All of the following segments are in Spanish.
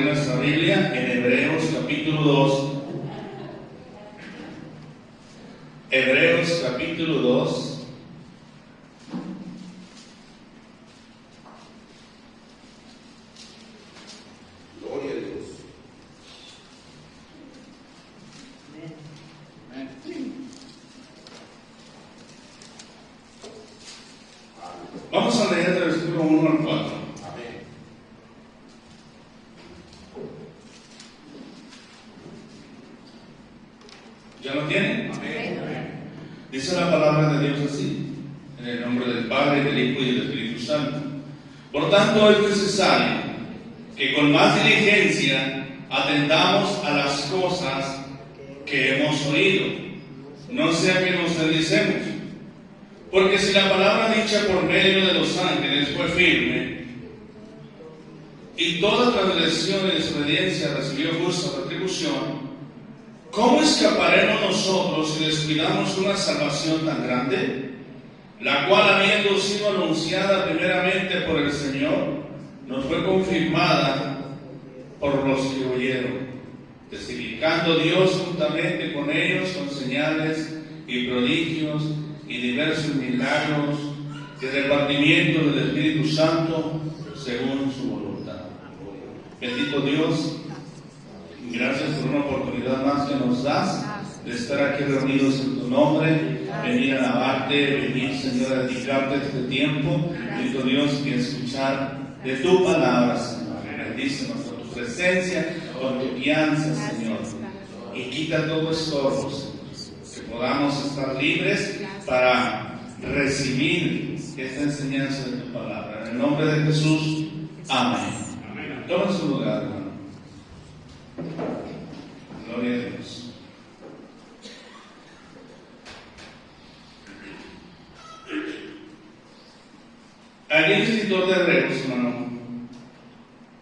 abrir nuestra Biblia en Hebreos capítulo 2. Hebreos capítulo 2. Gloria a Dios. Vamos a leer del versículo 1 al 4. Amén. ¿Ya lo tienen? Amén. Dice la palabra de Dios así, en el nombre del Padre, del Hijo y del Espíritu Santo. Por tanto, es necesario que con más diligencia atendamos a las cosas que hemos oído, no sea que nos deslicemos. Porque si la palabra dicha por medio de los ángeles fue firme, y toda transgresión y desobediencia recibió justa retribución, ¿cómo escaparemos nosotros si descuidamos una salvación tan grande, la cual, habiendo sido anunciada primeramente por el Señor, nos fue confirmada por los que oyeron, testificando Dios juntamente con ellos con señales y prodigios y diversos milagros y repartimiento del Espíritu Santo según su voluntad? Bendito Dios, gracias por una oportunidad más que nos das de estar aquí reunidos en tu nombre, venir a alabarte, venir, Señor, a dedicarte este tiempo, bendito Dios, y escuchar de tu palabra, Señor. Bendícenos con tu presencia, con tu guianza, Señor, y quita todo estorbo, Señor, que podamos estar libres para recibir esta enseñanza de tu palabra. En el nombre de Jesús, amén. Toma su lugar, hermano. Gloria a Dios. Aquí el escritor de Hebreos, hermano,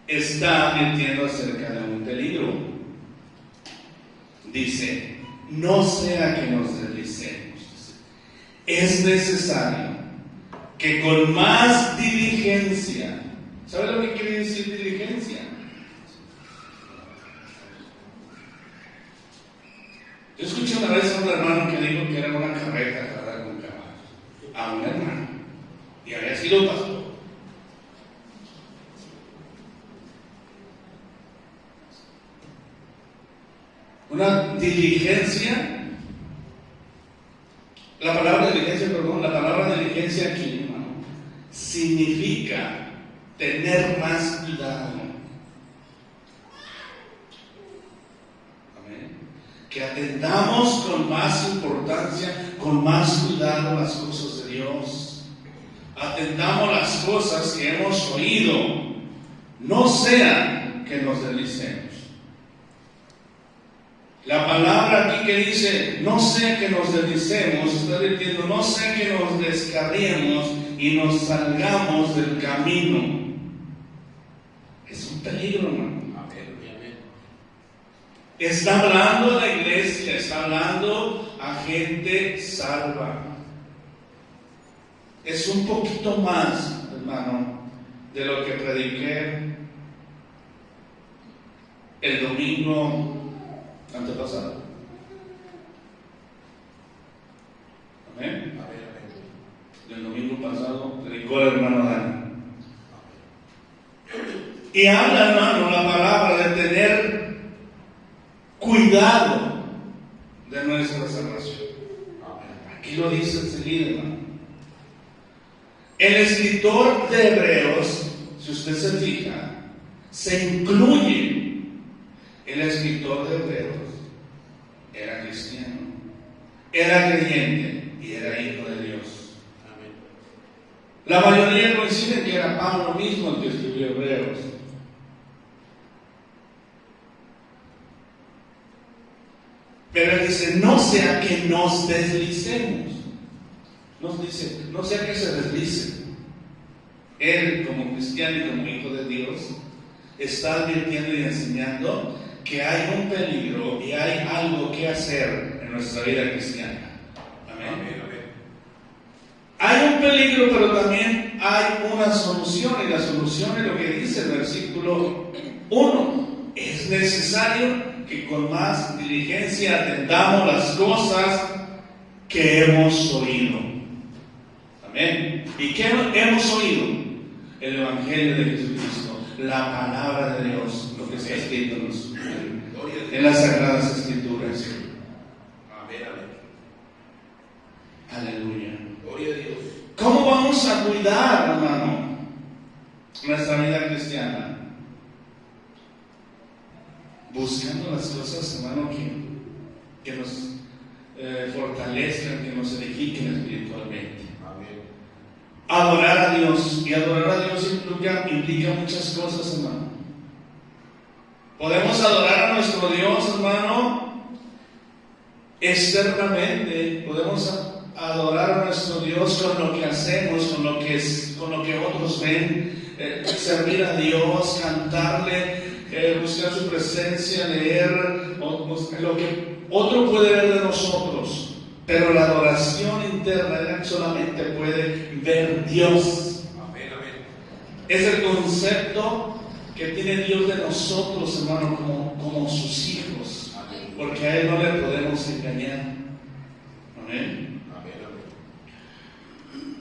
está advirtiendo acerca de un peligro. Dice, no sea que nos deslicemos. Es necesario que con más diligencia, ¿sabe lo que quiere decir diligencia? Yo escuché una vez a un hermano que dijo que era una carreta cargada con caballos. A un hermano. Y había sido pastor. Una diligencia. La palabra diligencia aquí, hermano, significa tener más cuidado. Que atendamos con más importancia, con más cuidado las cosas de Dios. Atendamos las cosas que hemos oído, no sea que nos deslicemos. La palabra aquí que dice, no sea que nos deslicemos, está diciendo, no sea que nos descarriemos y nos salgamos del camino. Es un peligro, hermano. Está hablando a la iglesia, está hablando a gente salva. Es un poquito más, hermano, de lo que prediqué el domingo antepasado. Amén. El domingo pasado predicó el hermano Dani. Y habla, hermano, la palabra de tener cuidado de nuestra salvación. Aquí lo dice enseguida, hermano. El escritor de Hebreos, si usted se fija, se incluye. El escritor de Hebreos era cristiano, era creyente y era hijo de Dios. La mayoría coinciden que era Pablo mismo el que escribió Hebreos. Pero él dice, no sea que nos deslicemos. Nos dice, no sea que se deslice. Él, como cristiano y como hijo de Dios, está advirtiendo y enseñando que hay un peligro y hay algo que hacer en nuestra vida cristiana. Amén. Hay un peligro, pero también hay una solución, y la solución es lo que dice el versículo Uno, es necesario que con más diligencia atendamos las cosas que hemos oído. Amén. ¿Y qué hemos oído? El Evangelio de Jesucristo, la palabra de Dios, lo que está escrito en las Sagradas Escrituras. Amén, amén. Aleluya. Gloria a Dios. ¿Cómo vamos a cuidar, hermano, nuestra vida cristiana? Buscando las cosas, hermano, que nos fortalezcan, que nos edifiquen espiritualmente. Amén. Adorar a Dios, y adorar a Dios implica muchas cosas, hermano. Podemos adorar a nuestro Dios, hermano, externamente. Podemos adorar a nuestro Dios con lo que hacemos, con lo que otros ven, servir a Dios, cantarle, buscar su presencia, leer, lo que otro puede ver de nosotros. Pero la adoración interna solamente puede ver Dios. Amén, amén. Es el concepto que tiene Dios de nosotros, hermano, como sus hijos. Amén. Porque a Él no le podemos engañar. Amén. Amén, amén.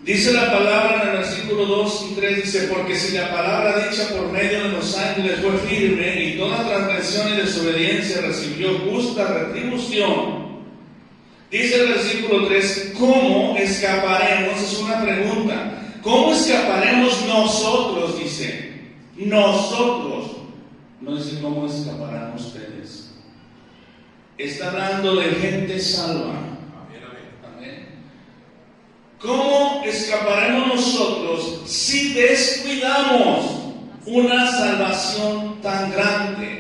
Dice la palabra en el versículo 2 y 3, dice: porque si la palabra dicha por medio de los ángeles fue firme, y toda transgresión y desobediencia recibió justa retribución. Dice el versículo 3, ¿cómo escaparemos? Es una pregunta. ¿Cómo escaparemos nosotros? Dice, nosotros. No dice cómo escaparán ustedes. Está hablando de gente salva. Amén, amén. Amén. ¿Cómo escaparemos nosotros si descuidamos una salvación tan grande?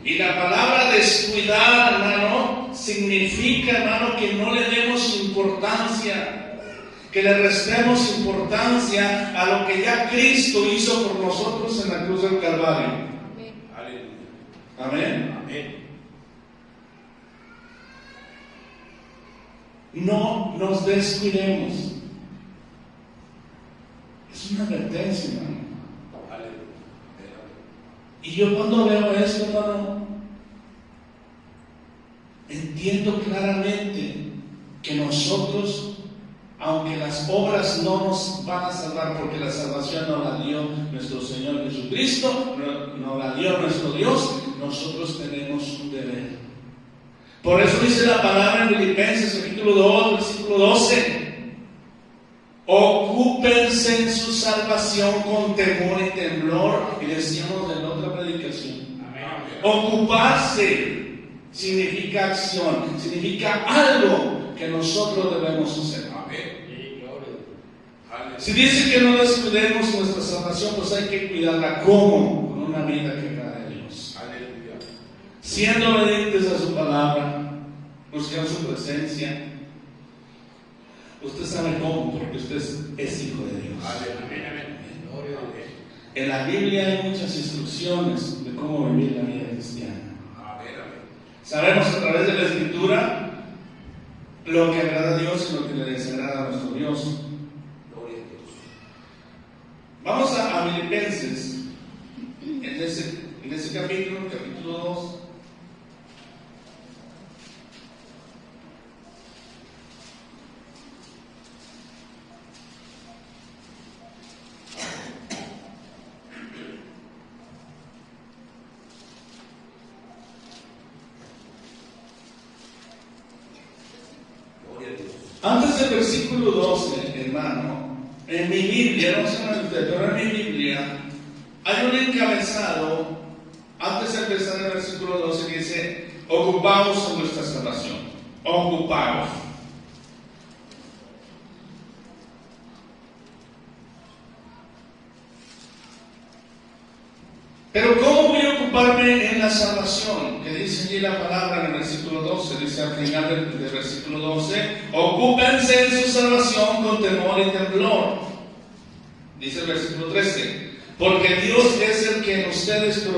Y la palabra descuidar, hermano, significa, hermano, que no le demos importancia, que le restemos importancia a lo que ya Cristo hizo por nosotros en la cruz del Calvario. Aleluya. Amén. Amén. No nos descuidemos. Es una advertencia, hermano. Aleluya. Y yo cuando veo esto, hermano, entiendo claramente que nosotros, aunque las obras no nos van a salvar, porque la salvación nos la dio nuestro Señor Jesucristo, nos la dio nuestro Dios, nosotros tenemos un deber. Por eso dice la palabra en Filipenses capítulo 2, versículo 12: ocúpense en su salvación con temor y temblor. Y decíamos en otra predicación, ocuparse significa acción, significa algo que nosotros debemos hacer. Amén. Si dice que no descuidemos nuestra salvación, pues hay que cuidarla. ¿Cómo? Con una vida que agrade a Dios, Aleluya. siendo obedientes a su palabra, buscando su presencia. Usted sabe cómo, porque usted es hijo de Dios. Amén, amén. Gloria a Dios. En la Biblia hay muchas instrucciones de cómo vivir la vida cristiana. Amén, amén. Sabemos a través de la Escritura lo que agrada a Dios y lo que le desagrada a nuestro Dios. Gloria a Dios. Vamos a Filipenses, en ese capítulo 2. Gloria a Dios. Antes del versículo 12, hermano, en mi Biblia, no sé de usted, pero en mi Biblia hay un encabezado antes de empezar el versículo 12 que dice: ocupaos en nuestra salvación. Ocupaos. Pero ¿cómo voy a ocuparme en la salvación? Que dice allí la palabra en el versículo 12, dice al final del versículo 12: ocúpense en su salvación con temor y temblor. Dice el versículo 13: porque Dios es el que en ustedes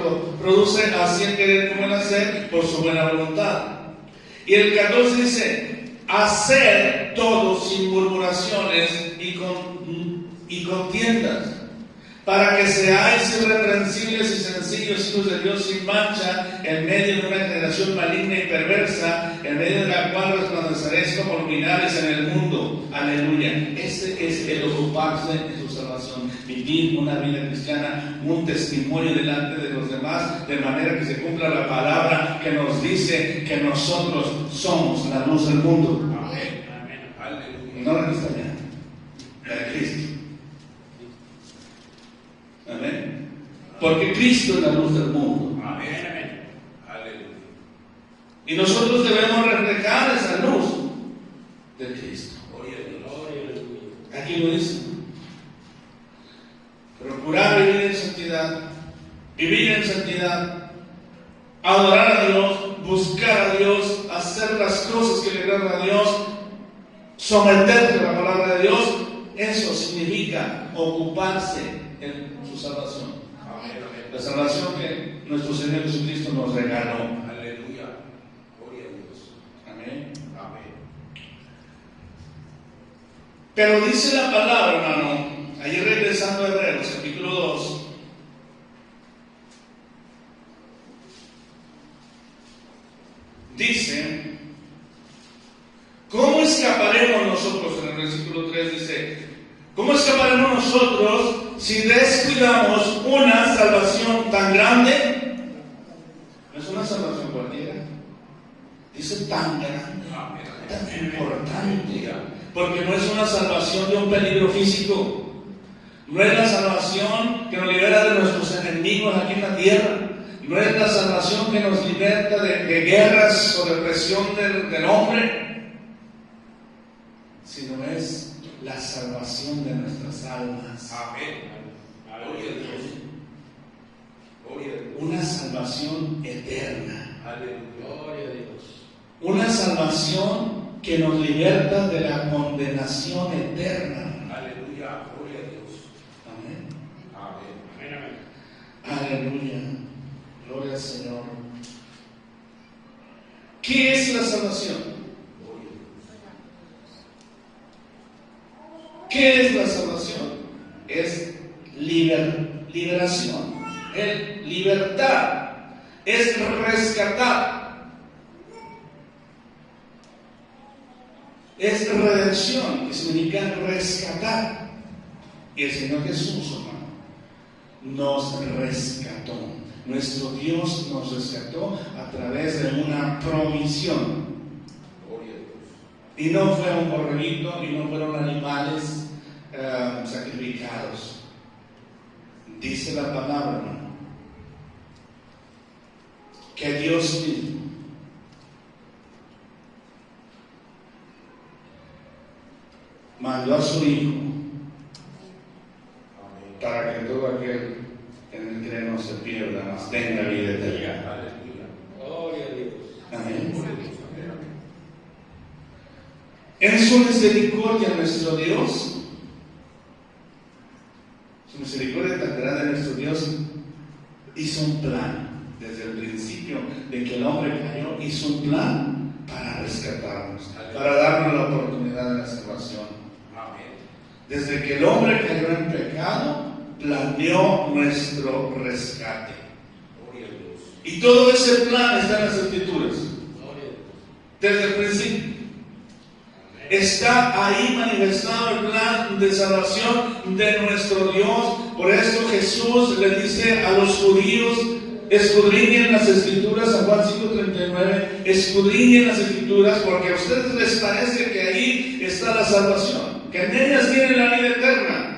produce así el querer como el hacer por su buena voluntad. Y el 14 dice: hacer todo sin murmuraciones y contiendas, para que seáis irreprensibles y sencillos hijos de Dios sin mancha, en medio de una generación maligna y perversa, en medio de la cual resplandeceréis como luminares en el mundo. Aleluya. Ese es el ocuparse en su salvación. Vivir una vida cristiana, un testimonio delante de los demás, de manera que se cumpla la palabra que nos dice que nosotros somos la luz del mundo. Amén. Amén. Aleluya. No la está allá, la de Cristo. Amén. Porque Cristo es la luz del mundo. Amén. Amén. Aleluya. Y nosotros debemos reflejar esa luz de Cristo. Gloria a Dios. Aquí lo dice. Procurar vivir en santidad, adorar a Dios, buscar a Dios, hacer las cosas que le agradan a Dios, someterse a la palabra de Dios. Eso significa ocuparse en su salvación. Amén. Amén. La salvación que nuestro Señor Jesucristo nos regaló. Aleluya. Gloria a Dios. Amén. Amén. Pero dice la palabra, hermano, ahí regresando a Hebreos, capítulo 2. Dice, ¿cómo escaparemos nosotros? En el versículo 3 dice, ¿cómo escaparemos nosotros si descuidamos una salvación tan grande? No es una salvación cualquiera. Dice tan grande, tan importante. Porque no es una salvación de un peligro físico. No es la salvación que nos libera de nuestros enemigos aquí en la tierra. No es la salvación que nos liberta de guerras o de presión del hombre. Sino es la salvación de nuestras almas. Amén. Gloria a Dios. Gloria a Dios. Una salvación eterna. Aleluya. Gloria a Dios. Una salvación que nos liberta de la condenación eterna. Aleluya. Gloria a Dios. Amén. Amén. Amén. Aleluya. Gloria al Señor. ¿Qué es la salvación? Gloria a Dios. ¿Qué es la salvación? Es liberación, es libertad, es rescatar, es redención, que significa rescatar. Y el Señor Jesús, hermano, nos rescató. Nuestro Dios nos rescató a través de una provisión. Gloria a Dios. Y no fue un borreguito, y no fueron animales sacrificados. Dice la palabra, hermano, que Dios mismo mandó a su Hijo para que todo aquel en el que no se pierda, mas tenga vida eterna. Aleluya. Gloria a Dios. Amén. Gloria a Dios. Amén. Amén. En su misericordia, nuestro Dios, su misericordia tan grande, nuestro Dios hizo un plan desde el principio de que el hombre cayó, hizo un plan para rescatarnos, para darnos la oportunidad de la salvación. Amén. Desde que el hombre cayó en pecado, planeó nuestro rescate. Gloria a Dios. Y todo ese plan está en las Escrituras, Gloria a Dios. desde el principio. Está ahí manifestado el plan de salvación de nuestro Dios. Por eso Jesús le dice a los judíos: escudriñen las Escrituras, San Juan 5:39, escudriñen las Escrituras, porque a ustedes les parece que ahí está la salvación, que en ellas tienen la vida eterna.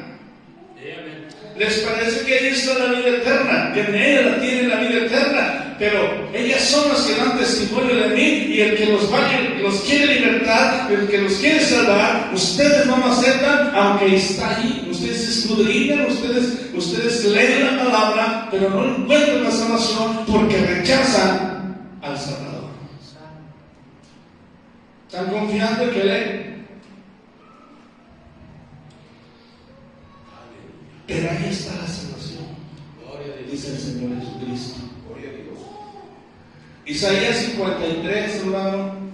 Les parece que ahí está la vida eterna, que en ella tienen la vida eterna, pero ellas son las que dan testimonio de mí, y el que los quiere libertar, el que los quiere salvar, ustedes no lo aceptan, aunque está ahí. Ustedes escudriñan, ustedes leen la palabra, pero no encuentran la salvación porque rechazan al Salvador. ¿Están confiando en que leen? Pero ahí está la salvación, dice el Señor Jesucristo. Gloria a Dios. Isaías 53, hermano.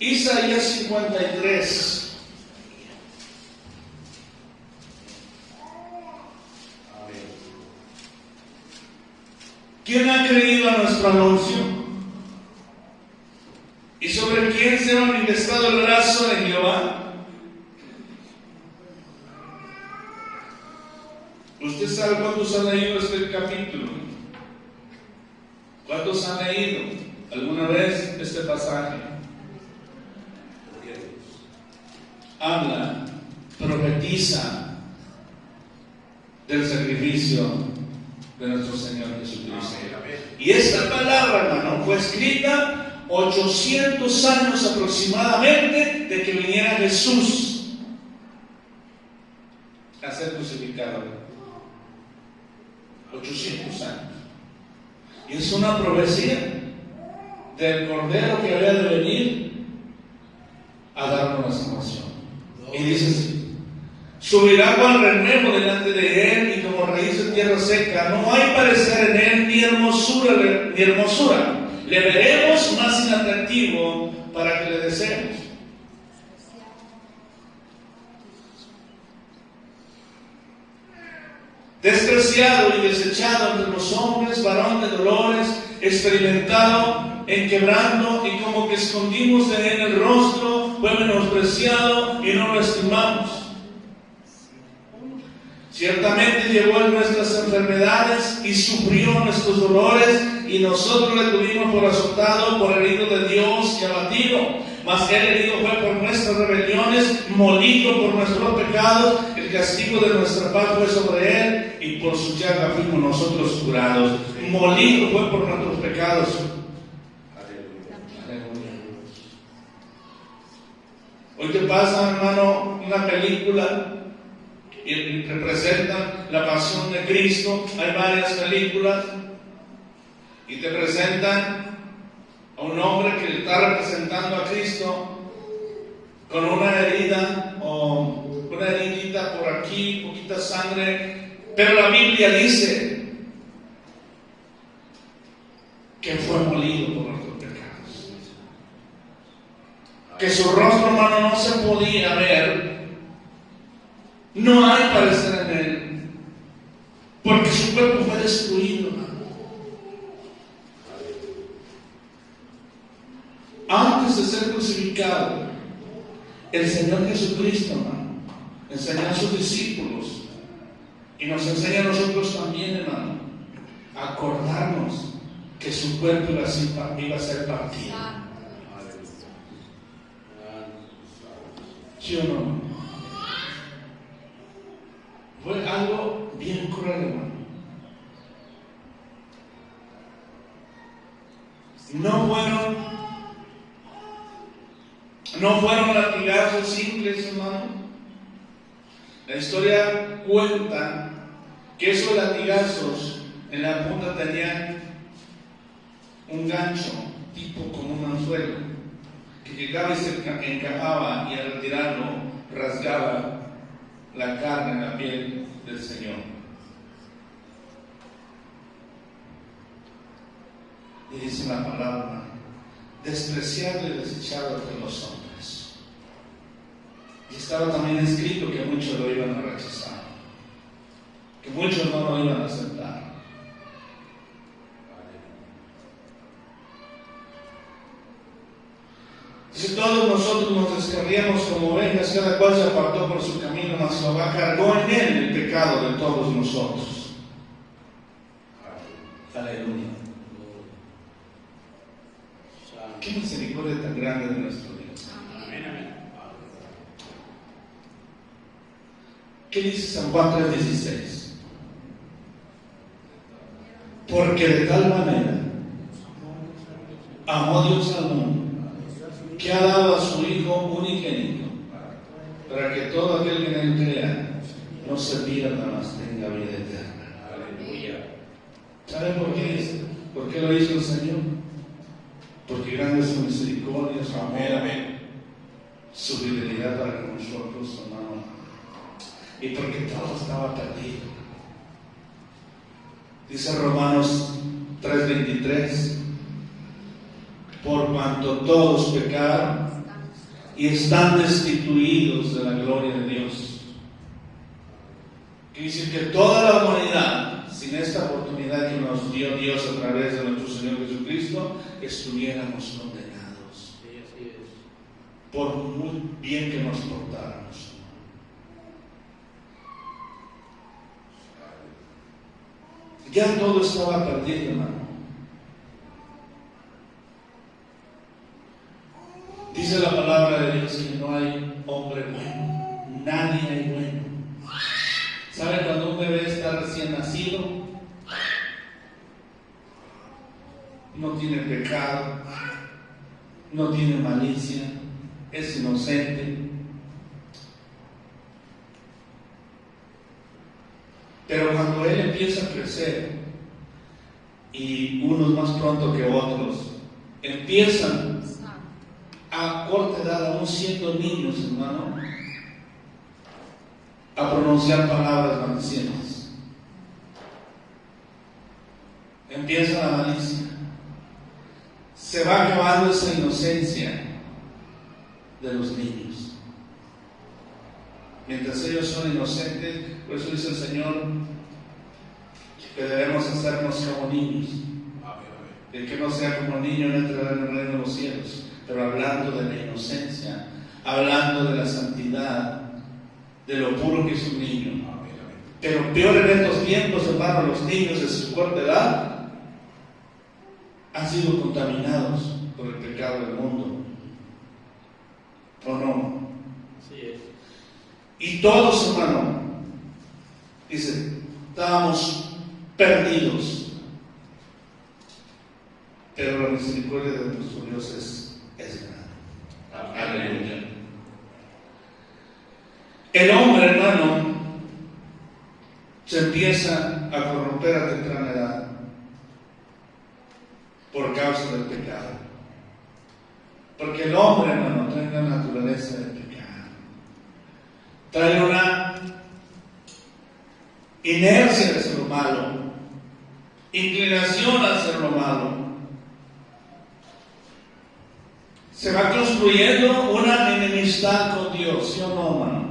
Isaías 53. ¿Quién ha creído a nuestro anuncio? ¿Y sobre quién se ha manifestado el brazo de Jehová? Usted sabe cuántos han leído este capítulo. ¿Cuántos han leído alguna vez este pasaje? Habla, profetiza del sacrificio de nuestro Señor Jesucristo. Y esta palabra, hermano, fue escrita 800 años aproximadamente de que viniera Jesús a ser crucificado. 800 años. Y es una profecía del Cordero que había de venir a darnos la salvación. Y dice así: subirá cual renuevo delante de él, y como raíz de tierra seca. No hay parecer en él ni hermosura. Le veremos más inatractivo para que le deseemos. Despreciado y desechado entre los hombres, varón de dolores, experimentado en quebranto, y como que escondimos de él el rostro, fue menospreciado y no lo estimamos. Ciertamente llevó en nuestras enfermedades y sufrió nuestros dolores, y nosotros le tuvimos por azotado, por herido de Dios y abatido. Mas él herido fue por nuestras rebeliones, molido por nuestros pecados. El castigo de nuestra paz fue sobre él, y por su llaga fuimos nosotros curados. Molido fue por nuestros pecados. Aleluya. Hoy te pasa, hermano, una película y representan la pasión de Cristo. Hay varias películas y te presentan a un hombre que está representando a Cristo con una herida o una heridita por aquí, poquita sangre, pero la Biblia dice que fue molido por nuestros pecados, que su rostro, hermano, no se podía ver. No hay parecer en él, porque su cuerpo fue destruido, hermano. Antes de ser crucificado, el Señor Jesucristo, hermano, enseñó a sus discípulos y nos enseña a nosotros también, hermano, a acordarnos que su cuerpo iba a ser partido. ¿Sí o no? Fue algo bien cruel, hermano. No fueron latigazos simples, hermano. La historia cuenta que esos latigazos en la punta tenían un gancho, tipo como un anzuelo, que llegaba y se encajaba, y al retirarlo rasgaba la carne, la piel del Señor. Y dice la palabra: despreciado y desechado entre los hombres. Y estaba también escrito que muchos lo iban a rechazar, que muchos no lo iban a aceptar. Si todos nosotros nos descarriamos como ovejas, cada cual se apartó por su camino, mas Jehová cargó en él el pecado de todos nosotros. Aleluya. Qué misericordia tan grande de nuestro Dios. Amén. ¿Qué dice San Juan 3:16? Porque de tal manera amó Dios al mundo, que ha dado a su Hijo unigénito, para que todo aquel que en él crea no se pierda, mas tenga vida eterna. Aleluya. ¿Saben por qué? ¿Por qué lo hizo el Señor? Porque grande es su misericordia, su amor, su fidelidad para con nosotros, hermano. Y porque todo estaba perdido. Dice Romanos 3:23: por cuanto todos pecaron y están destituidos de la gloria de Dios. Quiere decir que toda la humanidad, sin esta oportunidad que nos dio Dios a través de nuestro Señor Jesucristo, estuviéramos condenados. Sí, así es. Por muy bien que nos portáramos. Ya todo estaba perdido, hermano. Dice la palabra de Dios que no hay hombre bueno, nadie hay bueno. ¿Sabe cuando un bebé está recién nacido? No tiene pecado, no tiene malicia, es inocente. Pero cuando él empieza a crecer, y unos más pronto que otros, empiezan a corta edad, aún siendo niños, hermano, a pronunciar palabras maldicientes. Empieza la malicia. Se va acabando esa inocencia de los niños. Mientras ellos son inocentes, por eso dice el Señor que debemos hacernos como niños. El que no sea como niño no entrará en el reino de los cielos. Pero hablando de la inocencia, hablando de la santidad, de lo puro que es un niño. Pero peor en estos tiempos, hermano, los niños de su corta edad han sido contaminados por el pecado del mundo. ¿O no? Así es. Y todos, hermano, dice, estábamos perdidos. Pero la misericordia de nuestro Dios es grande. Aleluya. El hombre, hermano, se empieza a corromper a temprana edad por causa del pecado. Porque el hombre, hermano, trae una naturaleza de pecado. Trae una inercia de hacer lo malo, inclinación a hacer lo malo. Se va construyendo una enemistad con Dios, ¿sí o no, hermano?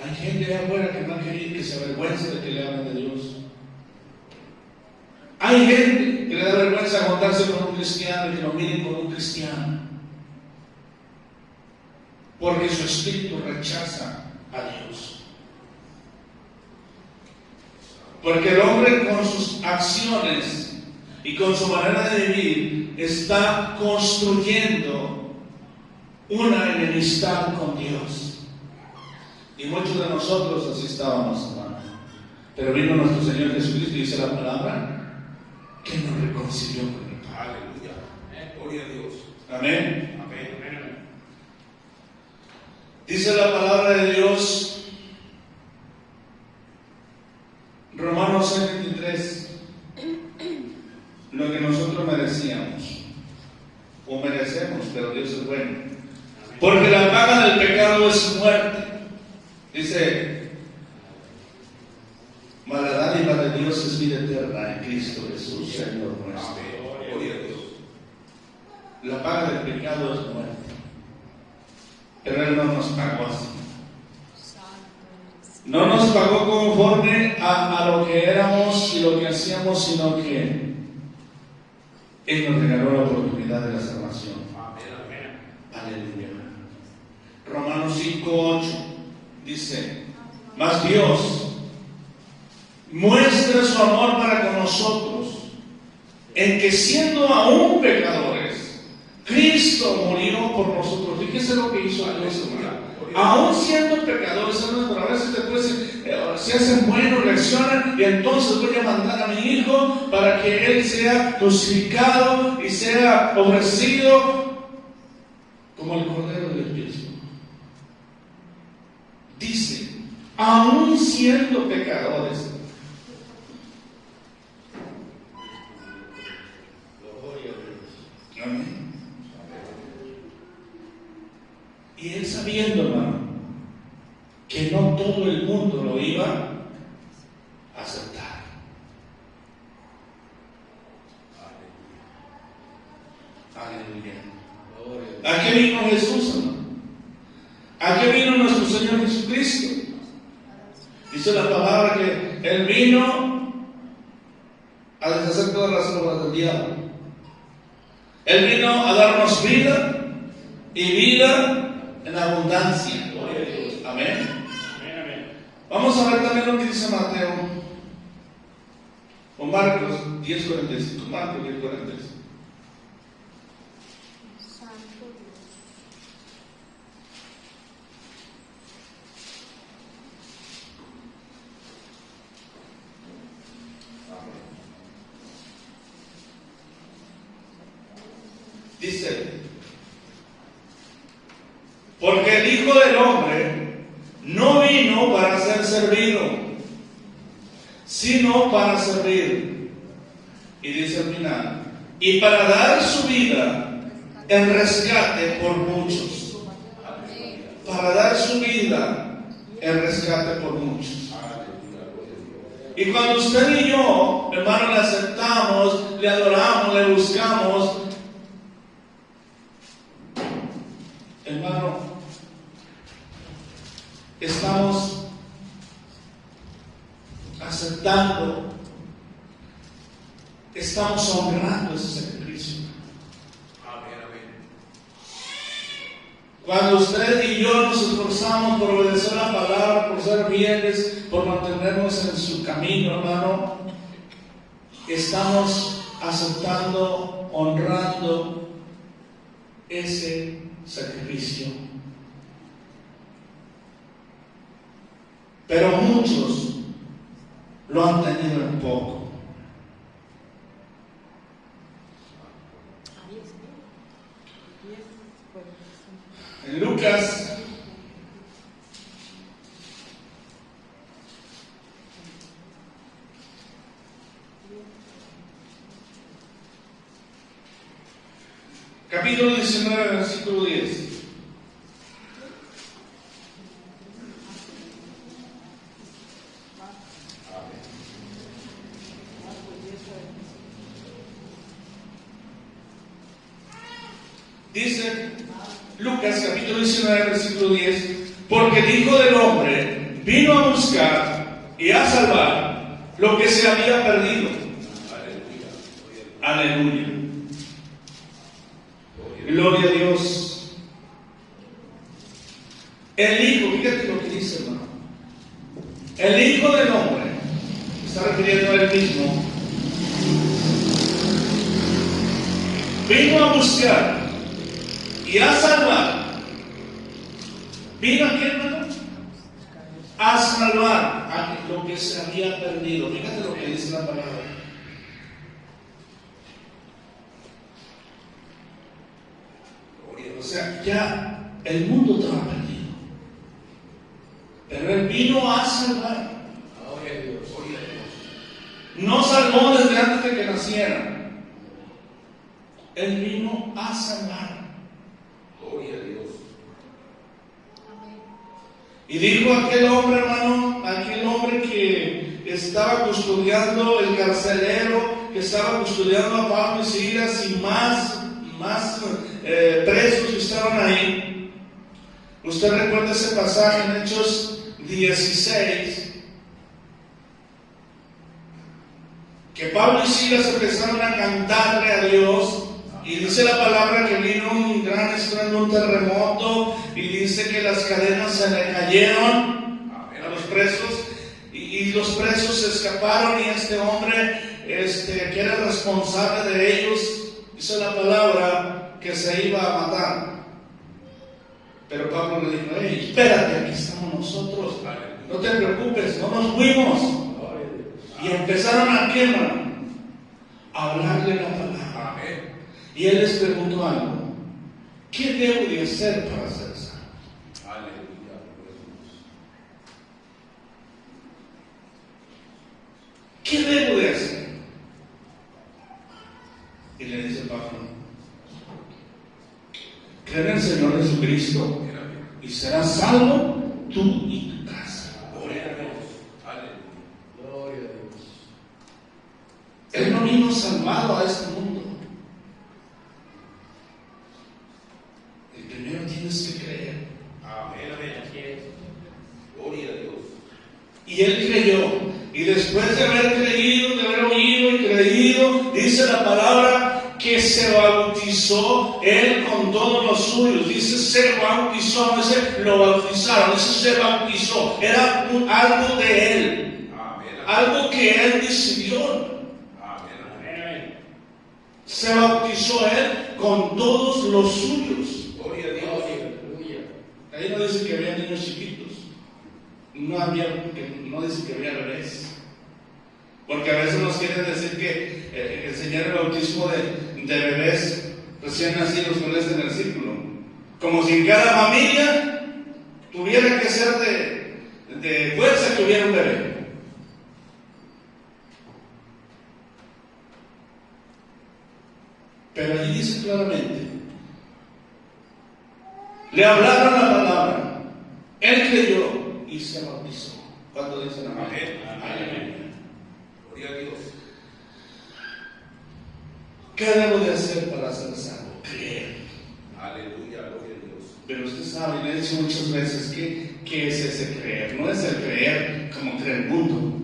Hay gente allá afuera que no quiere que se avergüence de que le hablen de Dios. Hay gente que le da vergüenza juntarse con un cristiano y que lo miren como un cristiano. Porque su espíritu rechaza a Dios. Porque el hombre con sus acciones y con su manera de vivir está construyendo una enemistad con Dios. Y muchos de nosotros así estábamos, hermano. Pero vino nuestro Señor Jesucristo y dice la palabra que nos reconcilió con el Padre. Aleluya. Gloria a Dios. Amén. Amén. Amén. Dice la palabra de Dios, Romanos 6:23, lo que nosotros merecíamos, o merecemos, pero Dios es bueno. Porque la paga del pecado es muerte. Dice, mas la dádiva de Dios es vida eterna en Cristo Jesús, Señor nuestro. Gloria a Dios. La paga del pecado es muerte. Pero Él no nos pagó así. No nos pagó conforme a lo que éramos y lo que hacíamos, sino que Él nos regaló la oportunidad de la salvación. Aleluya. Romanos 5:8 dice, mas Dios muestra su amor para con nosotros en que siendo aún pecadores, Cristo murió por nosotros. Fíjese lo que hizo Dios, hermano. Aún siendo pecadores, hermanos, pero a veces después se hacen buenos, reaccionan, y entonces voy a mandar a mi hijo para que él sea crucificado y sea ofrecido como el cordero del Dios. Dice, aún siendo pecadores, amén. Y él sabiendo, hermano, que no todo el mundo lo iba a aceptar. Aleluya. ¿A qué vino Jesús, hermano? ¿A qué vino nuestro Señor Jesucristo? Dice la palabra que Él vino a deshacer todas las obras del diablo. Él vino a darnos vida y vida en abundancia. Amén. Vamos a ver también lo que dice Mateo o Marcos 10:45. Marcos 10:45. Dice, porque el Hijo del Hombre no vino para ser servido, sino para servir. Y dice al final, y para dar su vida en rescate por muchos. Para dar su vida en rescate por muchos. Y cuando usted y yo, hermano, le aceptamos, le adoramos, le buscamos, hermano, estamos aceptando, estamos honrando ese sacrificio. Cuando usted y yo nos esforzamos por obedecer la palabra, por ser fieles, por mantenernos en su camino, hermano, estamos aceptando, honrando ese sacrificio. Pero muchos lo han tenido en poco. En Lucas capítulo 19, versículo 10. Dice Lucas capítulo 19, versículo 10, porque el Hijo del Hombre vino a buscar y a salvar lo que se había perdido. Aleluya. Gloria a Dios. El Hijo, fíjate lo que dice, hermano. El Hijo del Hombre, está refiriendo a él mismo, vino a buscar y a salvar. ¿Vino aquí, hermano? A salvar a lo que se había perdido. Fíjate lo que dice la palabra. O sea, ya el mundo estaba perdido, pero Él vino a salvar. No salvó desde antes de que naciera. Él vino a salvar. Gloria a Dios. Y dijo aquel hombre, hermano, aquel hombre que estaba custodiando, el carcelero que estaba custodiando a Pablo y Silas y más presos que estaban ahí. Usted recuerda ese pasaje en Hechos 16, que Pablo y Silas empezaron a cantarle a Dios. Y dice la palabra que vino un gran estruendo, un terremoto, y dice que las cadenas se le cayeron a los presos, y los presos se escaparon, y este hombre que era el responsable de ellos, dice la palabra que se iba a matar. Pero Pablo le dijo, hey, espérate, aquí estamos nosotros, no te preocupes, no nos fuimos. Y empezaron a quemar, a hablarle la palabra. Y él les preguntó algo: ¿qué debo de hacer para ser salvo? ¿Qué debo de hacer? Y le dice Pablo: cree en el Señor Jesucristo y serás salvo tú y tu casa. Gloria a Dios. Gloria a Dios. Él no vino salvado a este mundo. Y primero tienes que creer. Amén, amén. Así es. Gloria a Dios. Y él creyó. Y después de haber creído, de haber oído y creído, dice la palabra que se bautizó él con todos los suyos. Dice se bautizó, no dice lo bautizaron, dice se bautizó. Era algo de él. Amén, amén. Algo que él decidió. Amén, amén. Se bautizó él con todos los suyos. Gloria a Dios. Aleluya. Ahí no dice que había niños chiquitos. No dice que había bebés. Porque a veces nos quieren decir que enseñar el bautismo de bebés recién nacidos con este versículo. Como si en cada familia tuviera que ser de fuerza que hubiera un bebé. Pero allí dice claramente, le hablaron la palabra, él creyó y se bautizó. ¿Cuánto dicen amén? Amén. Gloria a Dios. ¿Qué debo de hacer para ser salvo? Creer. Aleluya, gloria a Dios. Pero usted sabe, le he dicho muchas veces, ¿qué es ese creer? No es el creer como cree el mundo.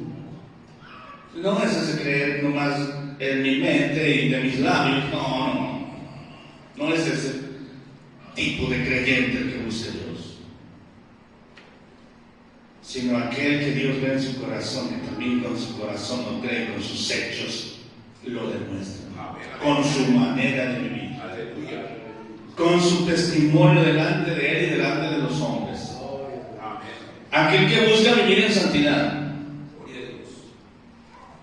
No es ese creer nomás en mi mente y de mis labios. No. No es ese tipo de creyente el que busca a Dios. Sino aquel que Dios ve en su corazón, que también con su corazón lo cree, con sus hechos lo demuestra. Amén. Con su manera de vivir. Aleluya. Con su testimonio delante de él y delante de los hombres. Amén. Aquel que busca vivir en santidad. Gloria a Dios.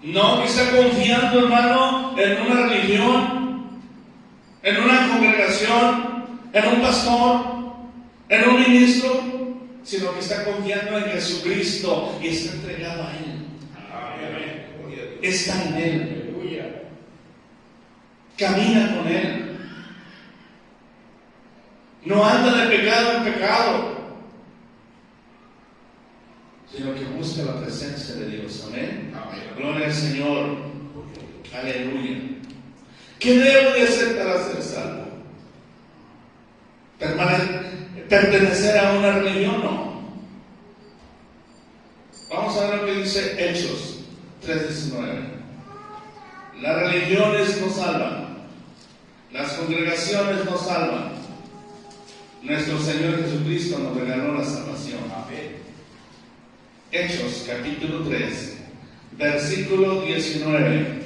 No que está confiando, hermano, en una religión, en una congregación, en un pastor, en un ministro, sino que está confiando en Jesucristo y está entregado a Él. Amén. Gloria a Dios. Está en Él. Aleluya. Camina con Él. No anda de pecado en pecado, sino que busca la presencia de Dios. Amén. Amén. Gloria al Señor. Aleluya. ¿Qué debo de hacer para ser salvo? ¿Pertenecer a una religión? No. Vamos a ver lo que dice Hechos 3:19. Las religiones no salvan. Las congregaciones no salvan. Nuestro Señor Jesucristo nos regaló la salvación. Amén. Hechos capítulo 3, versículo 19. Amén.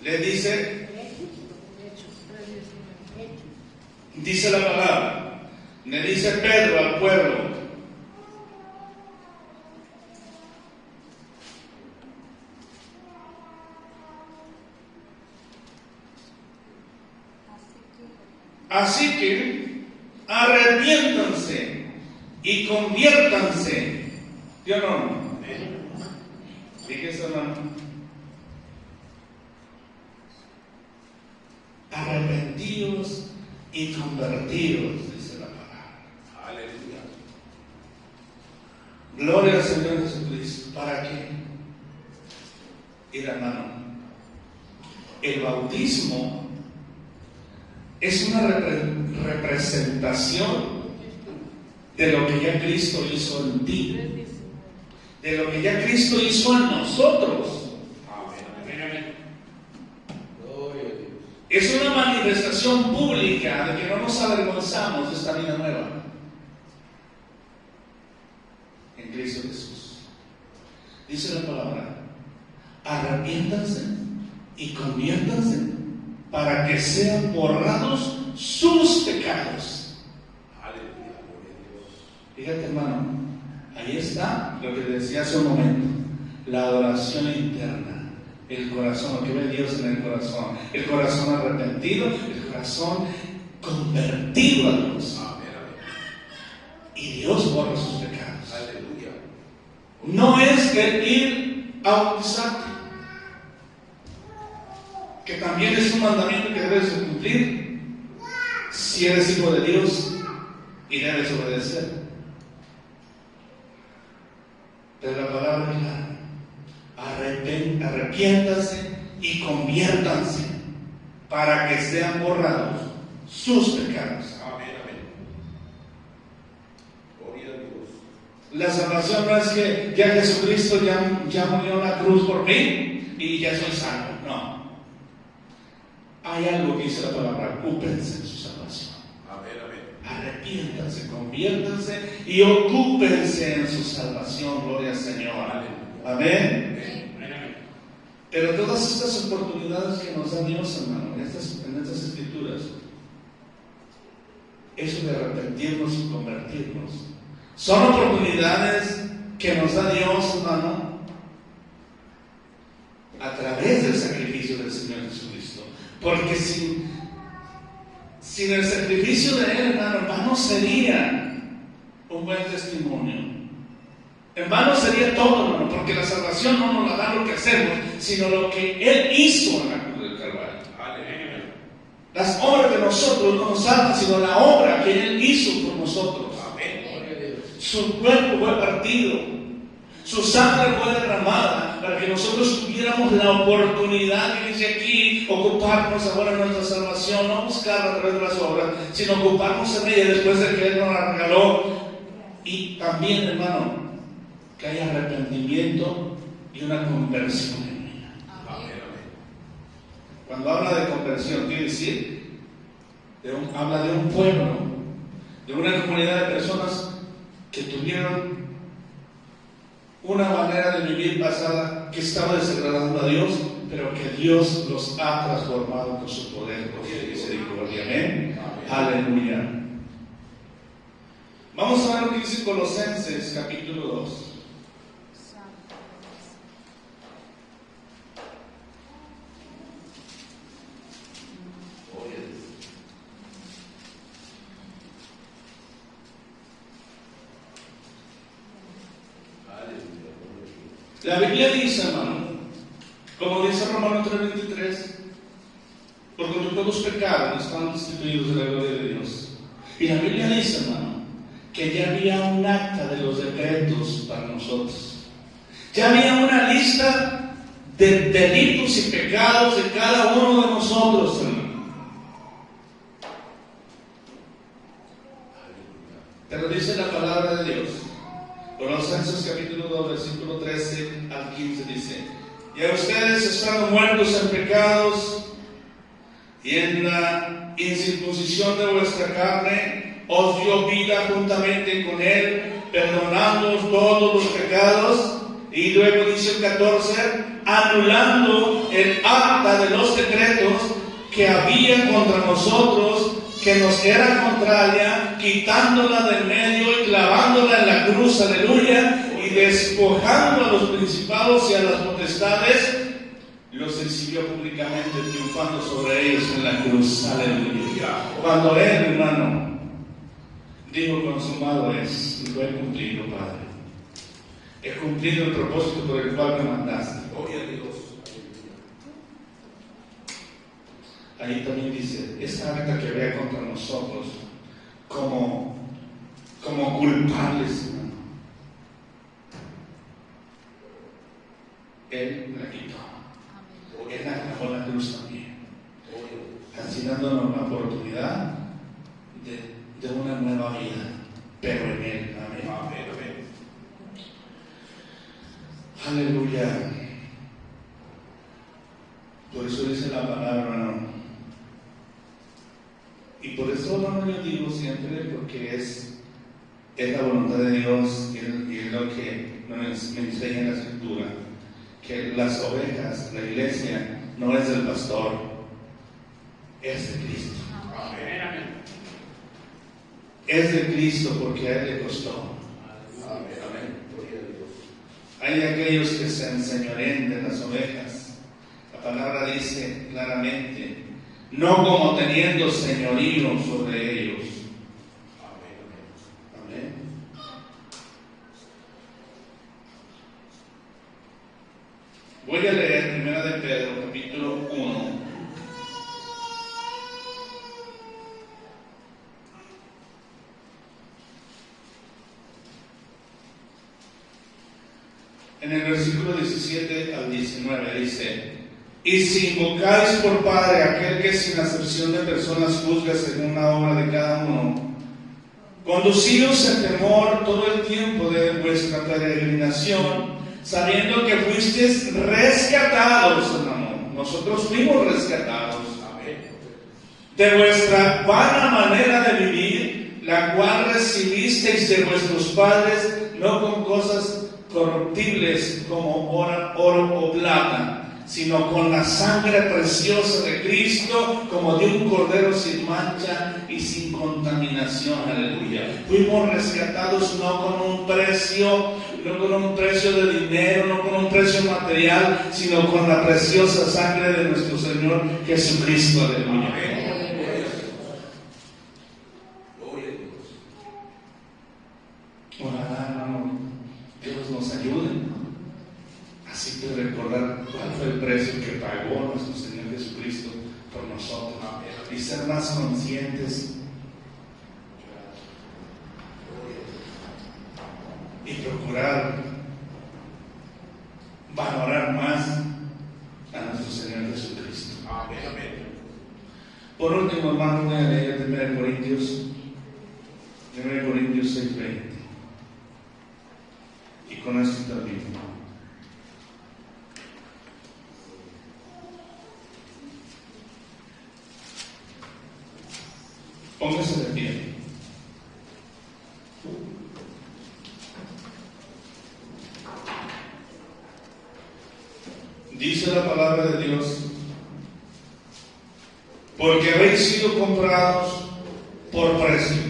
Le dice la palabra, le dice Pedro al pueblo: así que arrepiéntanse y conviértanse. ¿Sí o no? Fíjese, hermano. Arrepentidos y convertidos, dice la palabra. Aleluya. Gloria al Señor Jesucristo. ¿Para qué? Mira, hermano, el bautismo es una representación de lo que ya Cristo hizo en ti, de lo que ya Cristo hizo en nosotros. Amén. Gloria a Dios. Es una manifestación pública de que no nos avergonzamos de esta vida nueva en Cristo Jesús. Dice la palabra: arrepiéntanse y conviértanse para que sean borrados sus pecados. Aleluya. Gloria a Dios. Fíjate, hermano, ahí está lo que decía hace un momento: la adoración interna, el corazón, lo que ve Dios en el corazón arrepentido, el corazón convertido a Dios, Amén. y Dios borra sus pecados. Aleluya. No es el ir a bautizarte, que también es un mandamiento que debes de cumplir si eres hijo de Dios y debes obedecer. Pero la palabra es clara: arrepiéntanse y conviértanse para que sean borrados sus pecados. Amén, amén. Gloria a Dios. La salvación no es que ya Jesucristo ya murió en la cruz por mí y ya soy salvo. No. Hay algo que dice la palabra: ocúpense en su salvación. Amén, amén. Arrepiéntanse, conviértanse y ocúpense en su salvación. Gloria al Señor. Amén. Pero todas estas oportunidades que nos da Dios, hermano, en estas escrituras, eso de arrepentirnos y convertirnos, son oportunidades que nos da Dios, hermano, a través del sacrificio del Señor Jesucristo. Porque sin el sacrificio de Él, hermano, en vano sería un buen testimonio. En vano sería todo, hermano, porque la salvación no nos la da lo que hacemos, sino lo que Él hizo en la cruz del Calvario. Amén. Las obras de nosotros no nos salvan, sino la obra que Él hizo por nosotros. Amén. Su cuerpo fue partido, su sangre fue derramada para que nosotros tuviéramos la oportunidad, que dice aquí, ocuparnos ahora en nuestra salvación, no buscarla a través de las obras, sino ocuparnos en ella después de que Él nos la regaló. Y también, hermano, que haya arrepentimiento y una conversión genuina. Amén. Cuando habla de conversión, quiere decir, habla de un pueblo, de una comunidad de personas que tuvieron una manera de vivir pasada que estaba desagradando a Dios, pero que Dios los ha transformado con su poder, con su misericordia. Amén. Aleluya. Vamos a ver lo que dice Colosenses capítulo 2. La Biblia dice, hermano, como dice Romanos 3:23, por cuanto todos pecaron, están destituidos de la gloria de Dios. Y la Biblia dice, hermano, que ya había un acta de los decretos para nosotros. Ya había una lista de delitos y pecados de cada uno de nosotros, hermano. Pero dice la palabra de Dios. Colosenses capítulo 2, versículo 13 al 15 dice: y a ustedes estando muertos en pecados y en la incircuncisión de vuestra carne, os dio vida juntamente con Él, perdonándoos todos los pecados. Y luego dice el 14: anulando el acta de los decretos que había contra nosotros, que nos era contraria, quitándola del medio y clavándola en la cruz, aleluya, y despojando a los principados y a las potestades, los exhibió públicamente, triunfando sobre ellos en la cruz, aleluya. Cuando Él, hermano, dijo: consumado es, lo he cumplido, Padre. He cumplido el propósito por el cual me mandaste. Gloria a Dios. Ahí también dice, esta acta que había contra nosotros, como culpables, hermano, Él la quitó. Él la clavó en la cruz también, así dándonos la oportunidad de una nueva vida, pero en Él. Amén. Amén, amén. Aleluya. Por eso dice la palabra, hermano. Y por eso, hermano, yo digo siempre, porque es la voluntad de Dios y es lo que me enseña en la Escritura, que las ovejas, la iglesia, no es del pastor, es de Cristo. Amén, amén. Es de Cristo porque a Él le costó. Amén, amén. Gloria a Dios. Hay aquellos que se enseñorean de las ovejas. La palabra dice claramente: no como teniendo señorío sobre ellos. Amén, Amén. Voy a leer 1 de Pedro, capítulo 1. En el versículo 17 al 19 dice: Y si invocáis por Padre a aquel que sin acepción de personas juzga según la obra de cada uno, conducíos en temor todo el tiempo de vuestra peregrinación, sabiendo que fuisteis rescatados en amor. Nosotros fuimos rescatados de vuestra vana manera de vivir, la cual recibisteis de vuestros padres, no con cosas corruptibles como oro o plata, sino con la sangre preciosa de Cristo, como de un cordero sin mancha y sin contaminación. Aleluya. Fuimos rescatados no con un precio de dinero, no con un precio material, sino con la preciosa sangre de nuestro Señor Jesucristo. Aleluya. Ojalá, hermano, Dios nos ayude. Así que recordar cuál fue el precio que pagó nuestro Señor Jesucristo por nosotros y ser más conscientes y procurar valorar más a nuestro Señor Jesucristo. Por último, hermano, voy a leer 1 Corintios 6:20 y con esto termino. Póngase de pie. Dice la palabra de Dios: porque habéis sido comprados por precio.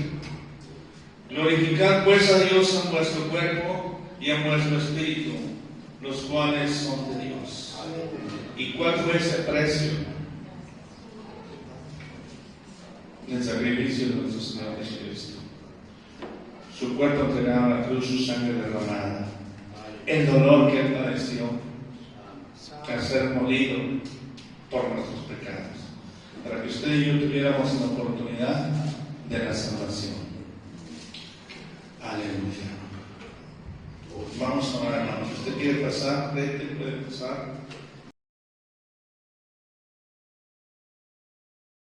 Glorificad pues a Dios en vuestro cuerpo y en vuestro espíritu, los cuales son de Dios. ¿Y cuál fue ese precio? El sacrificio de nuestro Señor Jesucristo. Su cuerpo entregado a la cruz, su sangre derramada, el dolor que Él padeció al ser molido por nuestros pecados, para que usted y yo tuviéramos la oportunidad de la salvación. Aleluya. Vamos a orar, hermanos. Si usted quiere pasar, puede pasar.